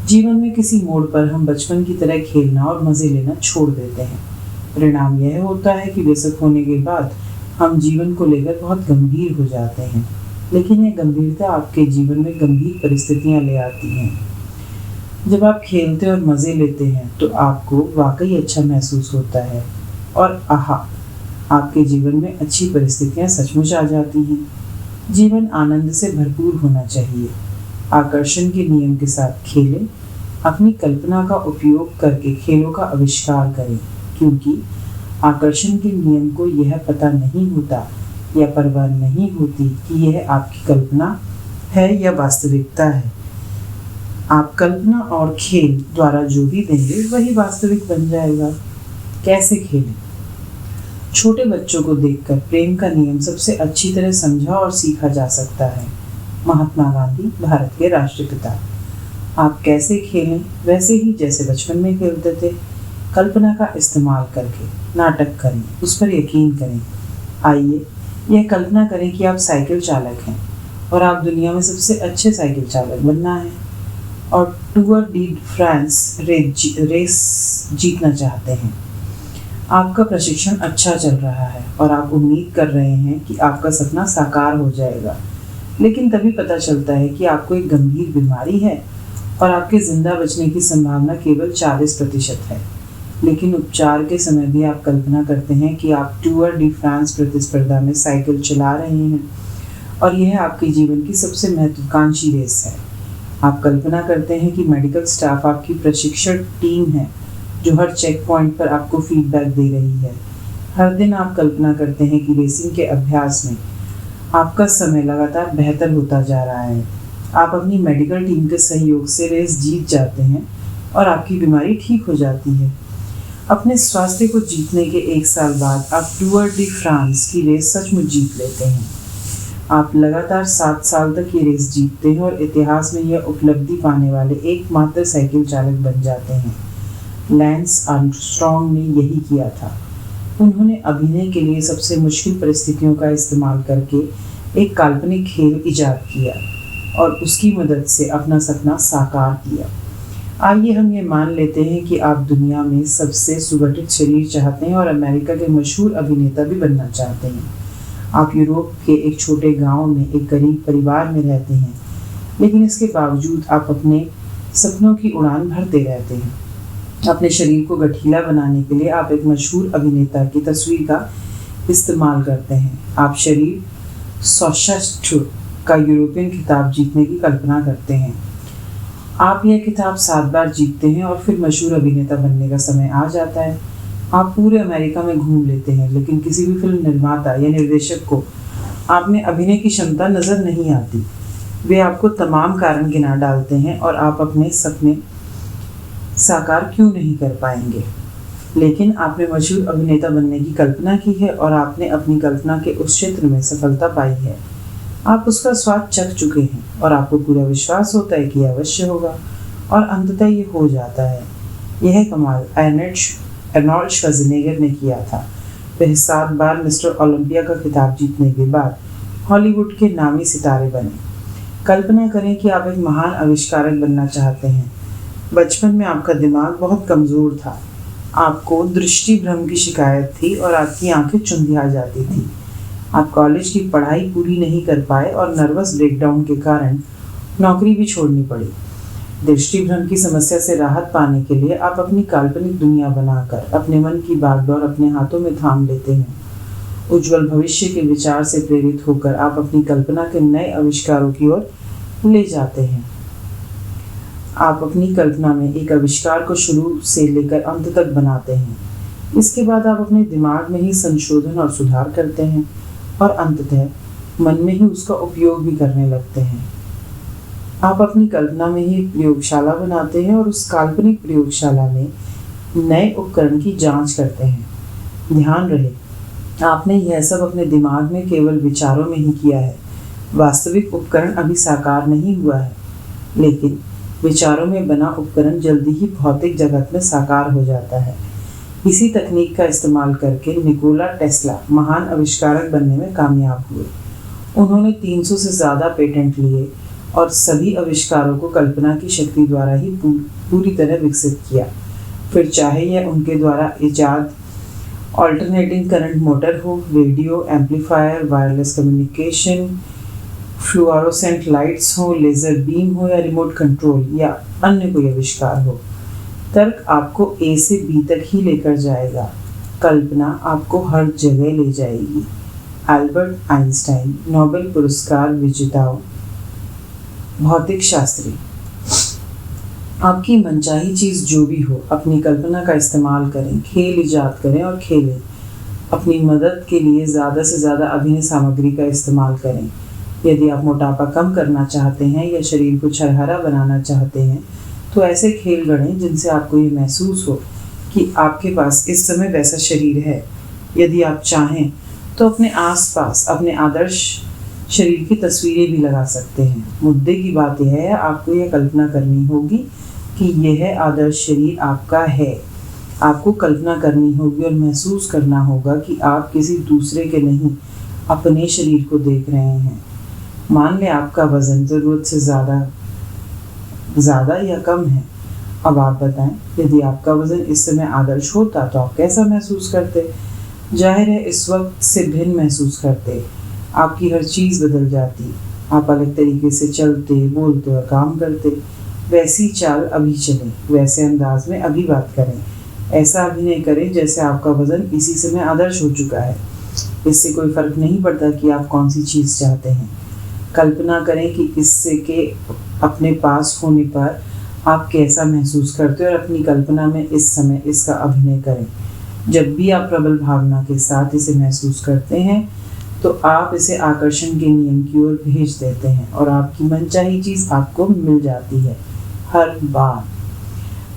जीवन में किसी मोड़ पर हम बचपन की तरह खेलना और मज़े लेना छोड़ देते हैं। परिणाम यह होता है कि वयस्क होने के बाद हम जीवन को लेकर बहुत गंभीर हो जाते हैं, लेकिन यह गंभीरता आपके जीवन में गंभीर परिस्थितियां ले आती हैं। जब आप खेलते और मज़े लेते हैं तो आपको वाकई अच्छा महसूस होता है और आपके जीवन में अच्छी परिस्थितियां सचमुच आ जाती हैं। जीवन आनंद से भरपूर होना चाहिए। आकर्षण के नियम के साथ खेलें। अपनी कल्पना का उपयोग करके खेलों का आविष्कार करें, क्योंकि आकर्षण के नियम को यह पता नहीं होता या परवाह नहीं होती कि यह आपकी कल्पना है या वास्तविकता है। आप कल्पना और खेल द्वारा जो भी देंगे वही वास्तविक बन जाएगा। कैसे खेलें? छोटे बच्चों को देखकर प्रेम का नियम सबसे अच्छी तरह समझा और सीखा जा सकता है। महात्मा गांधी, भारत के राष्ट्रपिता। आप कैसे खेलें? वैसे ही जैसे बचपन में खेलते थे। कल्पना का इस्तेमाल करके नाटक करें, उस पर यकीन करें। आइए यह कल्पना करें कि आप साइकिल चालक हैं और आप दुनिया में सबसे अच्छे साइकिल चालक बनना है और टूर डी फ्रांस रेस जीतना चाहते हैं। आपका प्रशिक्षण अच्छा चल रहा है और आप उम्मीद कर रहे हैं कि आपका सपना साकार हो जाएगा, लेकिन तभी पता चलता है कि आपको एक गंभीर बीमारी है और आपके जिंदा बचने की संभावना केवल 40% है। लेकिन उपचार के समय भी आप कल्पना करते हैं कि आप टूर डी फ्रांस प्रतिस्पर्धा में साइकिल चला रहे हैं और यह आपके जीवन की सबसे महत्वाकांक्षी रेस है। आप कल्पना करते हैं कि मेडिकल स्टाफ आपकी प्रशिक्षण टीम है जो हर चेक पॉइंट पर आपको फीडबैक दे रही है। हर दिन आप कल्पना करते हैं कि रेसिंग के अभ्यास में आपका समय लगातार बेहतर होता जा रहा है। आप अपनी मेडिकल टीम के सहयोग से रेस जीत जाते हैं और आपकी बीमारी ठीक हो जाती है। अपने स्वास्थ्य को जीतने के 1 साल बाद आप टूर डी फ्रांस की रेस सचमुच जीत लेते हैं। आप लगातार 7 साल तक ये रेस जीतते हैं और इतिहास में यह उपलब्धि पाने वाले एकमात्र साइकिल चालक बन जाते हैं। लैंस आर्मस्ट्रॉन्ग ने यही किया था। उन्होंने अभिनय के लिए सबसे मुश्किल परिस्थितियों का इस्तेमाल करके एक काल्पनिक खेल इजाद किया और उसकी मदद से अपना सपना साकार किया। आइए हम ये मान लेते हैं कि आप दुनिया में सबसे सुगठित शरीर चाहते हैं और अमेरिका के मशहूर अभिनेता भी बनना चाहते हैं। आप यूरोप के एक छोटे गांव में एक गरीब परिवार में रहते हैं, लेकिन इसके बावजूद आप अपने सपनों की उड़ान भरते रहते हैं। अपने शरीर को गठीला बनाने के लिए आप एक मशहूर अभिनेता की तस्वीर का इस्तेमाल करते हैं। आप शरीर सशस्त्र का यूरोपियन खिताब जीतने की कल्पना करते हैं। आप यह खिताब 7 बार जीतते हैं और फिर मशहूर अभिनेता बनने का समय आ जाता है। आप पूरे अमेरिका में घूम लेते हैं, लेकिन किसी भी फिल्म निर्माता या निर्देशक को आप में अभिनय की क्षमता नज़र नहीं आती। वे आपको तमाम कारण गिना डालते हैं और आप अपने सपने साकार क्यों नहीं कर पाएंगे। लेकिन आपने मशहूर अभिनेता बनने की कल्पना की है और आपने अपनी कल्पना के उस क्षेत्र में सफलता पाई है। आप उसका स्वाद चख चुके हैं और आपको पूरा विश्वास होता है कि यह अवश्य होगा और अंततः ये हो जाता है। यह कमाल आर्नोल्ड श्वार्ज़नेगर ने किया था। वह 7 बार मिस्टर ओलंपिया का खिताब जीतने के बाद हॉलीवुड के नामी सितारे बने। कल्पना करें कि आप एक महान आविष्कारक बनना चाहते हैं। बचपन में आपका दिमाग बहुत कमज़ोर था। आपको दृष्टि भ्रम की शिकायत थी और आपकी आंखें चुंधिया जाती थी। आप कॉलेज की पढ़ाई पूरी नहीं कर पाए और नर्वस ब्रेकडाउन के कारण नौकरी भी छोड़नी पड़ी। दृष्टि भ्रम की समस्या से राहत पाने के लिए आप अपनी काल्पनिक दुनिया बनाकर अपने मन की बागडोर अपने हाथों में थाम लेते हैं। उज्जवल भविष्य के विचार से प्रेरित होकर आप अपनी कल्पना के नए आविष्कारों की ओर ले जाते हैं। आप अपनी कल्पना में एक आविष्कार को शुरू से लेकर अंत तक बनाते हैं। इसके बाद आप अपने दिमाग में ही संशोधन और सुधार करते हैं और अंततः मन में ही उसका उपयोग भी करने लगते हैं। आप अपनी कल्पना में ही एक प्रयोगशाला बनाते हैं और उस काल्पनिक प्रयोगशाला में नए उपकरण की जांच करते हैं। ध्यान रहे, आपने यह सब अपने दिमाग में केवल विचारों में ही किया है। वास्तविक उपकरण अभी साकार नहीं हुआ है, लेकिन विचारों में बना उपकरण जल्दी ही भौतिक जगत में साकार हो जाता है। इसी तकनीक का इस्तेमाल करके निकोला टेस्ला महान आविष्कारक बनने में कामयाब हुए। उन्होंने 300 से ज़्यादा पेटेंट लिए और सभी आविष्कारों को कल्पना की शक्ति द्वारा ही पूरी तरह विकसित किया। फिर चाहे यह उनके द्वारा इजाद ऑल्टरनेटिंग करंट मोटर हो, radio, amplifier, wireless communication, fluorescent lights हो, लेज़र बीम हो या रिमोट कंट्रोल या अन्य कोई आविष्कार हो, तर्क आपको ए से बी तक ही लेकर जाएगा। कल्पना आपको हर जगह ले जाएगी। एल्बर्ट आइंस्टाइन, नोबेल पुरस्कार विजेताओं, भौतिक शास्त्री। आपकी मनचाही चीज़ जो भी हो, अपनी कल्पना का इस्तेमाल करें, खेल इजाद करें और खेलें। अपनी मदद के लिए ज़्यादा से ज़्यादा अभिनय सामग्री का इस्तेमाल करें। यदि आप मोटापा कम करना चाहते हैं या शरीर को छरहरा बनाना चाहते हैं, तो ऐसे खेल गढ़ें जिनसे आपको ये महसूस हो कि आपके पास इस समय वैसा शरीर है। यदि आप चाहें तो अपने आसपास अपने आदर्श शरीर की तस्वीरें भी लगा सकते हैं। मुद्दे की बात यह है, आपको यह कल्पना करनी होगी कि यह आदर्श शरीर आपका है। आपको कल्पना करनी होगी और महसूस करना होगा कि आप किसी दूसरे के नहीं, अपने शरीर को देख रहे हैं। मान लें आपका वज़न ज़रूरत से ज़्यादा या कम है। अब आप बताएं, यदि आपका वज़न इस समय आदर्श होता तो आप कैसा महसूस करते? जाहिर है इस वक्त से भिन्न महसूस करते। आपकी हर चीज़ बदल जाती। आप अलग तरीके से चलते, बोलते और काम करते। वैसी चाल अभी चलें, वैसे अंदाज में अभी बात करें। ऐसा अभिनय करें जैसे आपका वज़न इसी समय आदर्श हो चुका है। इससे कोई फ़र्क नहीं पड़ता कि आप कौन सी चीज़ चाहते हैं। कल्पना करें कि इससे के अपने पास होने पर आप कैसा महसूस करते हैं और अपनी कल्पना में इस समय इसका अभिनय करें। जब भी आप प्रबल भावना के साथ इसे महसूस करते हैं तो आप इसे आकर्षण के नियम की ओर भेज देते हैं और आपकी मनचाही चीज़ आपको मिल जाती है हर बार।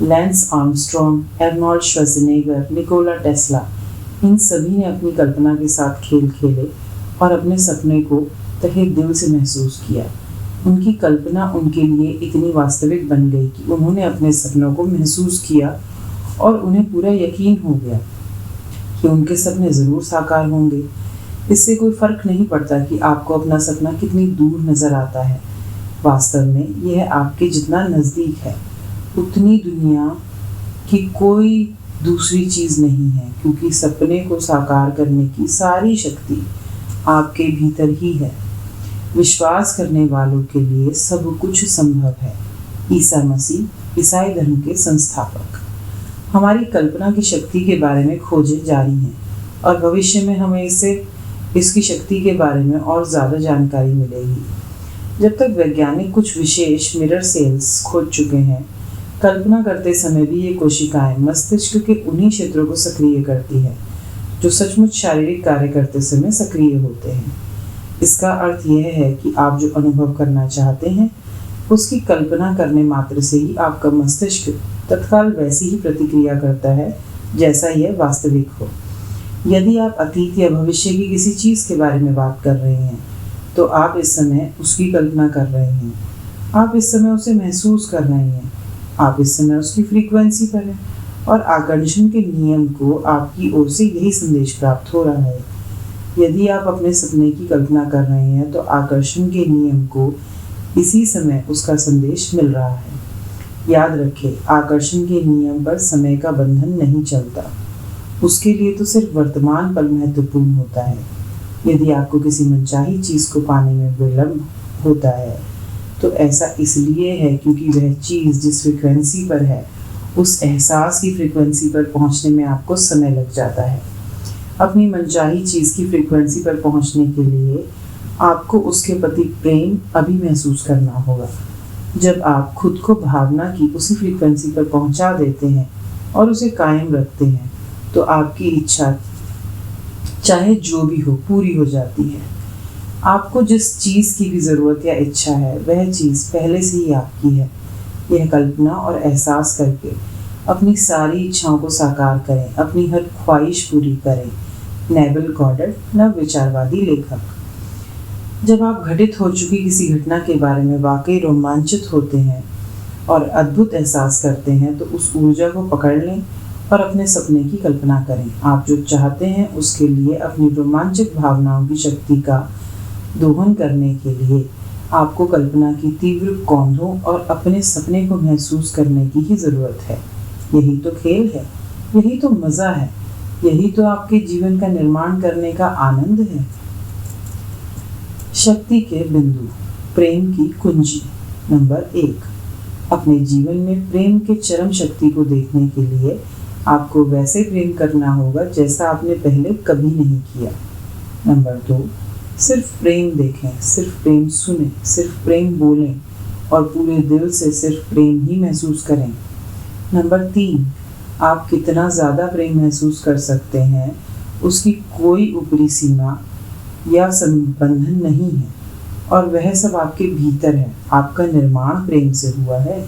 Lance Armstrong, Arnold Schwarzenegger, Nikola Tesla, इन सभी ने अपनी कल्पना के साथ खेल खेले और अपने सपने को तहे दिल से महसूस किया। उनकी कल्पना उनके लिए इतनी वास्तविक बन गई कि उन्होंने अपने सपनों को महसूस किया और उन्हें पूरा यकीन हो गया कि उनके सपने ज़रूर साकार होंगे। इससे कोई फ़र्क नहीं पड़ता कि आपको अपना सपना कितनी दूर नज़र आता है। वास्तव में यह आपके जितना नज़दीक है, उतनी दुनिया की कोई दूसरी चीज़ नहीं है, क्योंकि सपने को साकार करने की सारी शक्ति आपके भीतर ही है। विश्वास करने वालों के लिए सब कुछ संभव है। ईसा मसीह, ईसाई धर्म के संस्थापक। हमारी कल्पना की शक्ति के बारे में खोजें जारी हैं और भविष्य में हमें इसकी शक्ति के बारे में और ज़्यादा जानकारी मिलेगी। जब तक वैज्ञानिक कुछ विशेष मिरर सेल्स खोज चुके हैं, कल्पना करते समय भी ये कोशिकाएं मस्तिष्क के उन्हीं क्षेत्रों को सक्रिय करती हैं जो सचमुच शारीरिक कार्य करते समय सक्रिय होते हैं। इसका अर्थ यह है कि आप जो अनुभव करना चाहते हैं, उसकी कल्पना करने मात्र से ही आपका मस्तिष्क तत्काल वैसी ही प्रतिक्रिया करता है जैसा यह वास्तविक हो। यदि आप अतीत या भविष्य की किसी चीज़ के बारे में बात कर रहे हैं, तो आप इस समय उसकी कल्पना कर रहे हैं। आप इस समय उसे महसूस कर रहे हैं। आप इस समय उसकी फ्रीक्वेंसी पर हैं और आकर्षण के नियम को आपकी ओर से यही संदेश प्राप्त हो रहा है। यदि आप अपने सपने की कल्पना कर रहे हैं, तो आकर्षण के नियम को इसी समय उसका संदेश मिल रहा है। याद रखें, आकर्षण के नियम पर समय का बंधन नहीं चलता। उसके लिए तो सिर्फ वर्तमान पल महत्वपूर्ण होता है। यदि आपको किसी मनचाही चीज़ को पाने में विलंब होता है, तो ऐसा इसलिए है क्योंकि वह चीज़ जिस फ्रीक्वेंसी पर है, उस एहसास की फ्रीक्वेंसी पर पहुंचने में आपको समय लग जाता है। अपनी मनचाही चीज़ की फ्रीक्वेंसी पर पहुंचने के लिए आपको उसके प्रति प्रेम अभी महसूस करना होगा। जब आप खुद को भावना की उसी फ्रीक्वेंसी पर पहुंचा देते हैं और उसे कायम रखते हैं, तो आपकी इच्छा चाहे जो भी हो पूरी हो जाती है। आपको जिस चीज़ की भी ज़रूरत या इच्छा है, वह चीज़ पहले से ही आपकी है। यह कल्पना और एहसास करके अपनी सारी इच्छाओं को साकार करें, अपनी हर ख्वाहिश पूरी करें। नेविल गॉडर, नव विचारवादी लेखक। जब आप घटित हो चुकी किसी घटना के बारे में वाकई रोमांचित होते हैं और अद्भुत एहसास करते हैं, तो उस ऊर्जा को पकड़ लें और अपने सपने की कल्पना करें। आप जो चाहते हैं उसके लिए अपनी रोमांचक भावनाओं की शक्ति का दोहन करने के लिए आपको कल्पना की तीव्र कौंधों और अपने सपने को महसूस करने की ही ज़रूरत है। यही तो खेल है, यही तो मज़ा है, यही तो आपके जीवन का निर्माण करने का आनंद है। शक्ति के बिंदु, प्रेम की कुंजी। नंबर 1, अपने जीवन में प्रेम के चरम शक्ति को देखने के लिए आपको वैसे प्रेम करना होगा जैसा आपने पहले कभी नहीं किया। नंबर 2, सिर्फ प्रेम देखें, सिर्फ प्रेम सुनें, सिर्फ प्रेम बोलें और पूरे दिल से सिर्फ प्रेम ही महसूस करें। नंबर 3, आप कितना ज़्यादा प्रेम महसूस कर सकते हैं उसकी कोई ऊपरी सीमा या संबंधन नहीं है और वह सब आपके भीतर है। आपका निर्माण प्रेम से हुआ है।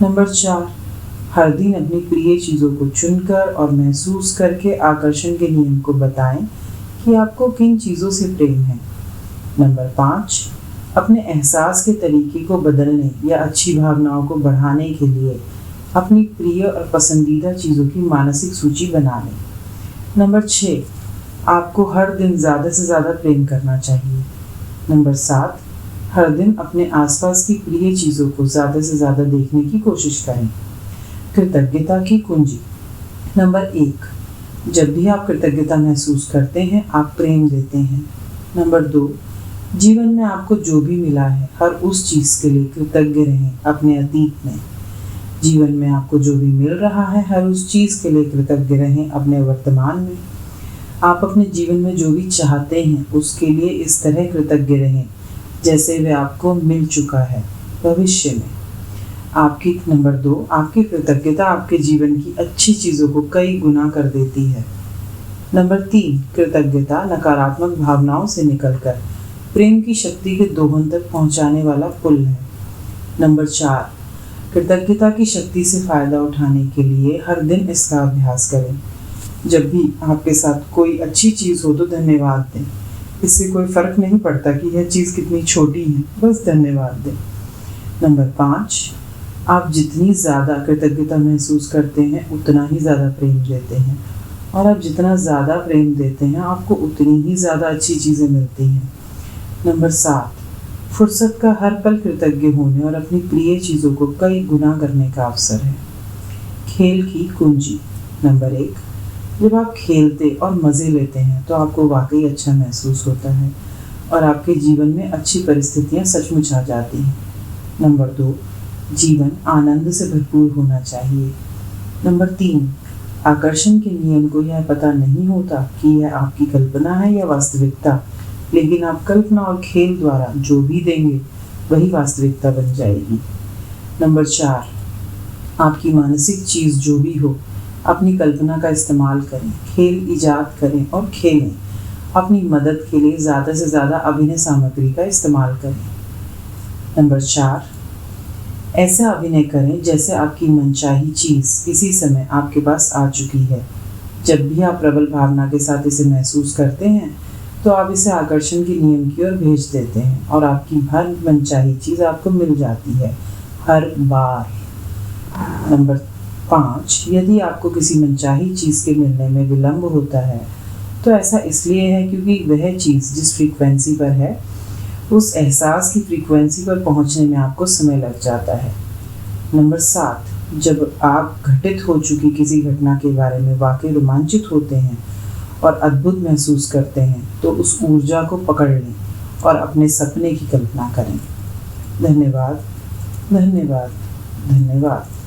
नंबर 4, हर दिन अपनी प्रिय चीज़ों को चुनकर और महसूस करके आकर्षण के नियम को बताएं कि आपको किन चीज़ों से प्रेम है। नंबर 5, अपने एहसास के तरीके को बदलने या अच्छी भावनाओं को बढ़ाने के लिए अपनी प्रिय और पसंदीदा चीज़ों की मानसिक सूची बना लें। नंबर 6, आपको हर दिन ज़्यादा से ज़्यादा प्रेम करना चाहिए। नंबर 7, हर दिन अपने आसपास की प्रिय चीज़ों को ज़्यादा से ज़्यादा देखने की कोशिश करें। कृतज्ञता की कुंजी। नंबर 1, जब भी आप कृतज्ञता महसूस करते हैं, आप प्रेम देते हैं। नंबर 2, जीवन में आपको जो भी मिला है, हर उस चीज़ के लिए कृतज्ञ रहें। अपने अतीत में जीवन में आपको जो भी मिल रहा है, हर उस चीज़ के लिए कृतज्ञ रहें। अपने वर्तमान में आप अपने जीवन में जो भी चाहते हैं उसके लिए इस तरह कृतज्ञ रहें जैसे वह आपको मिल चुका है भविष्य में। आपकी नंबर 2, आपकी कृतज्ञता आपके जीवन की अच्छी चीज़ों को कई गुना कर देती है। नंबर 3, कृतज्ञता नकारात्मक भावनाओं से निकलकर प्रेम की शक्ति के दोहन तक पहुंचाने वाला पुल है। नंबर 4, कृतज्ञता की शक्ति से फ़ायदा उठाने के लिए हर दिन इसका अभ्यास करें। जब भी आपके साथ कोई अच्छी चीज़ हो तो धन्यवाद दें। इससे कोई फ़र्क नहीं पड़ता कि यह चीज़ कितनी छोटी है, बस धन्यवाद दें। नंबर 5, आप जितनी ज़्यादा कृतज्ञता महसूस करते हैं उतना ही ज़्यादा प्रेम देते हैं और आप जितना ज़्यादा प्रेम देते हैं आपको उतनी ही ज़्यादा अच्छी चीज़ें मिलती हैं। नंबर 7, फुर्सत का हर पल कृतज्ञ होने और अपनी प्रिय चीज़ों को कई गुना करने का अवसर है। खेल की कुंजी। नंबर 1, जब आप खेलते और मज़े लेते हैं तो आपको वाकई अच्छा महसूस होता है और आपके जीवन में अच्छी परिस्थितियाँ सचमुच आ जाती हैं। नंबर 2, जीवन आनंद से भरपूर होना चाहिए। नंबर 3, आकर्षण के नियम को यह पता नहीं होता कि यह आपकी कल्पना है या वास्तविकता, लेकिन आप कल्पना और खेल द्वारा जो भी देंगे वही वास्तविकता बन जाएगी। नंबर 4, आपकी मानसिक चीज़ जो भी हो, अपनी कल्पना का इस्तेमाल करें, खेल ईजाद करें और खेलें। अपनी मदद के लिए ज़्यादा से ज़्यादा अभिनय सामग्री का इस्तेमाल करें। नंबर 4, ऐसा अभिनय करें जैसे आपकी मनचाही चीज़ इसी समय आपके पास आ चुकी है। जब भी आप प्रबल भावना के साथ इसे महसूस करते हैं तो आप इसे आकर्षण के नियम की ओर भेज देते हैं और आपकी हर मनचाही चीज़ आपको मिल जाती है हर बार। नंबर 5, यदि आपको किसी मनचाही चीज़ के मिलने में विलंब होता है तो ऐसा इसलिए है क्योंकि वह चीज़ जिस फ्रीक्वेंसी पर है उस एहसास की फ्रीक्वेंसी पर पहुंचने में आपको समय लग जाता है। नंबर 7, जब आप घटित हो चुकी किसी घटना के बारे में वाकई रोमांचित होते हैं और अद्भुत महसूस करते हैं तो उस ऊर्जा को पकड़ लें और अपने सपने की कल्पना करें। धन्यवाद, धन्यवाद, धन्यवाद।